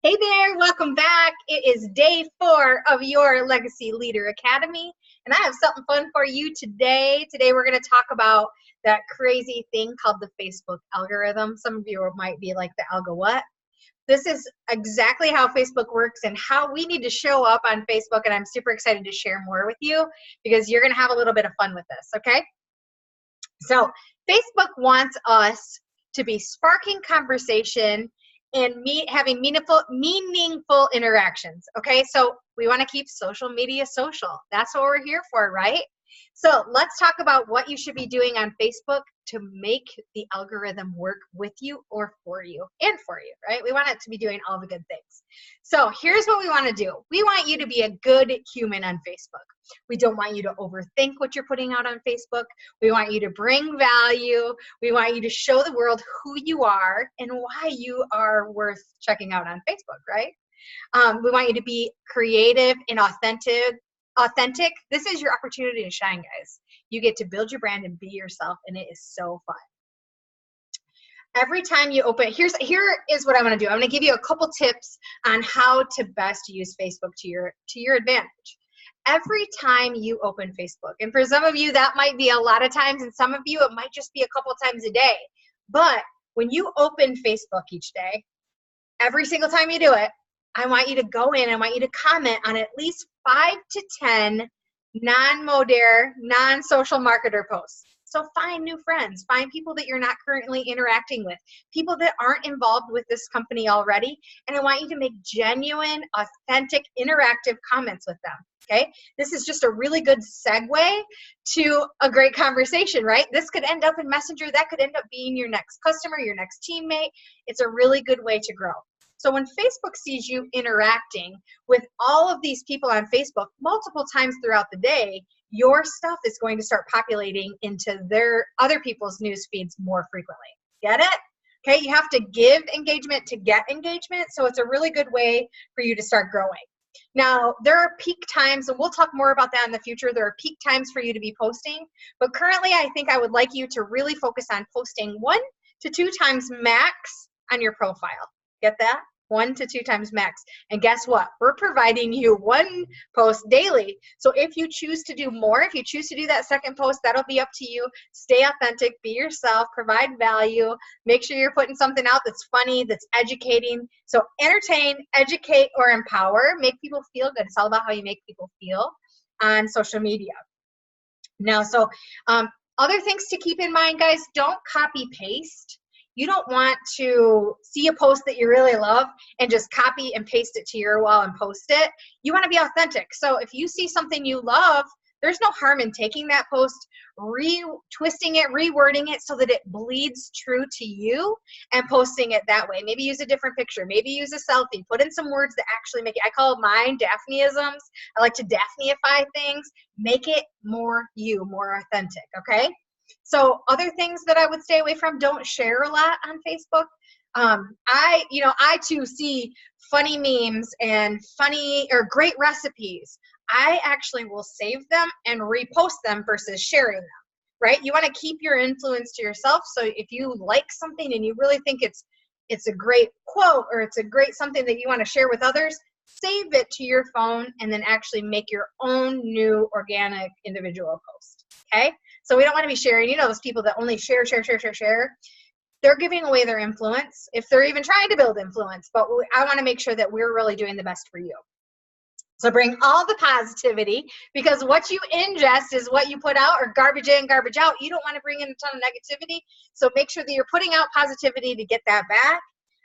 Hey there, welcome back. It is day 4 of your Legacy Leader Academy, and I have something fun for you today. Today we're going to talk about that crazy thing called the Facebook algorithm. Some of you might be like, the algo what? This is exactly how Facebook works and how we need to show up on Facebook, and I'm super excited to share more with you because you're going to have a little bit of fun with this, okay? So Facebook wants us to be sparking conversation and having meaningful interactions. Okay, so we want to keep social media social. That's what we're here for, right? So let's talk about what you should be doing on Facebook to make the algorithm work with you or for you and for you, right? We want it to be doing all the good things. So here's what we want to do. We want you to be a good human on Facebook. We don't want you to overthink what you're putting out on Facebook. We want you to bring value. We want you to show the world who you are and why you are worth checking out on Facebook, right? We want you to be creative and authentic. This is your opportunity to shine, guys. You get to build your brand and be yourself, and it is so fun. Every time you open, here is what I'm going to do. I'm going to give you a couple tips on how to best use Facebook to your advantage. Every time you open Facebook, and for some of you that might be a lot of times, and some of you it might just be a couple times a day, but when you open Facebook each day, every single time you do it, I want you to go in, I want you to comment on at least 5 to 10 non-Modere, non-social marketer posts. So find new friends, find people that you're not currently interacting with, people that aren't involved with this company already, and I want you to make genuine, authentic, interactive comments with them, okay? This is just a really good segue to a great conversation, right? This could end up in Messenger, that could end up being your next customer, your next teammate. It's a really good way to grow. So when Facebook sees you interacting with all of these people on Facebook multiple times throughout the day, your stuff is going to start populating into their other people's news feeds more frequently. Get it? Okay, you have to give engagement to get engagement, so it's a really good way for you to start growing. Now, there are peak times, and we'll talk more about that in the future. There are peak times for you to be posting, but currently I think I would like you to really focus on posting 1 to 2 times max on your profile. Get that? 1 to 2 times max. And guess what? We're providing you 1 post daily. So if you choose to do more, if you choose to do that second post, that'll be up to you. Stay authentic, be yourself, provide value, make sure you're putting something out that's funny, that's educating. So entertain, educate, or empower. Make people feel good. It's all about how you make people feel on social media. Now, so other things to keep in mind, guys, don't copy paste. You don't want to see a post that you really love and just copy and paste it to your wall and post it. You want to be authentic. So if you see something you love, there's no harm in taking that post, twisting it, rewording it so that it bleeds true to you and posting it that way. Maybe use a different picture. Maybe use a selfie. Put in some words that actually make it. I call mine Daphneisms. I like to Daphneify things. Make it more you, more authentic, okay? So other things that I would stay away from, don't share a lot on Facebook. I too see funny memes and funny or great recipes. I actually will save them and repost them versus sharing them, right? You want to keep your influence to yourself. So if you like something and you really think it's a great quote or it's a great something that you want to share with others, save it to your phone and then actually make your own new organic individual post, okay? So we don't want to be sharing, those people that only share. They're giving away their influence if they're even trying to build influence. But I want to make sure that we're really doing the best for you. So bring all the positivity, because what you ingest is what you put out, or garbage in, garbage out. You don't want to bring in a ton of negativity. So make sure that you're putting out positivity to get that back.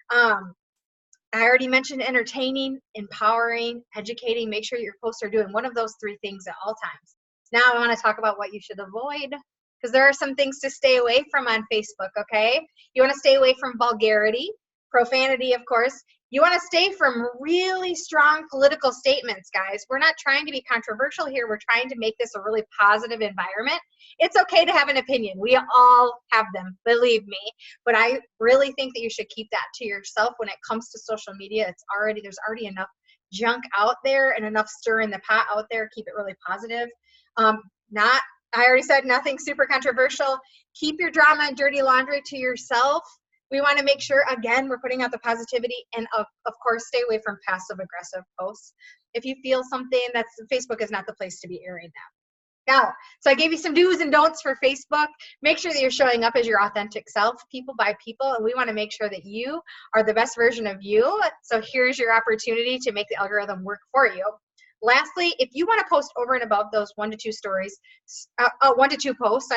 I already mentioned entertaining, empowering, educating. Make sure your posts are doing one of those 3 things at all times. Now I want to talk about what you should avoid, because there are some things to stay away from on Facebook, okay? You want to stay away from vulgarity, profanity, of course. You want to stay from really strong political statements, guys. We're not trying to be controversial here. We're trying to make this a really positive environment. It's okay to have an opinion. We all have them, believe me. But I really think that you should keep that to yourself when it comes to social media. There's already enough junk out there and enough stir in the pot out there. Keep it really positive. I already said nothing super controversial. Keep your drama and dirty laundry to yourself. We want to make sure, again, we're putting out the positivity, and of course, stay away from passive aggressive posts. If you feel something, that's Facebook is not the place to be airing that. Now, so I gave you some do's and don'ts for Facebook. Make sure that you're showing up as your authentic self, people by people, and we want to make sure that you are the best version of you. So here's your opportunity to make the algorithm work for you. Lastly, if you want to post over and above those 1 to 2 stories, 1 to 2 posts,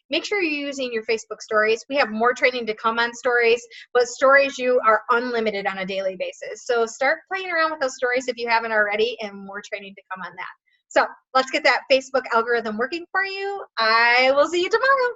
make sure you're using your Facebook stories. We have more training to come on stories, but stories you are unlimited on a daily basis. So start playing around with those stories if you haven't already, and more training to come on that. So let's get that Facebook algorithm working for you. I will see you tomorrow.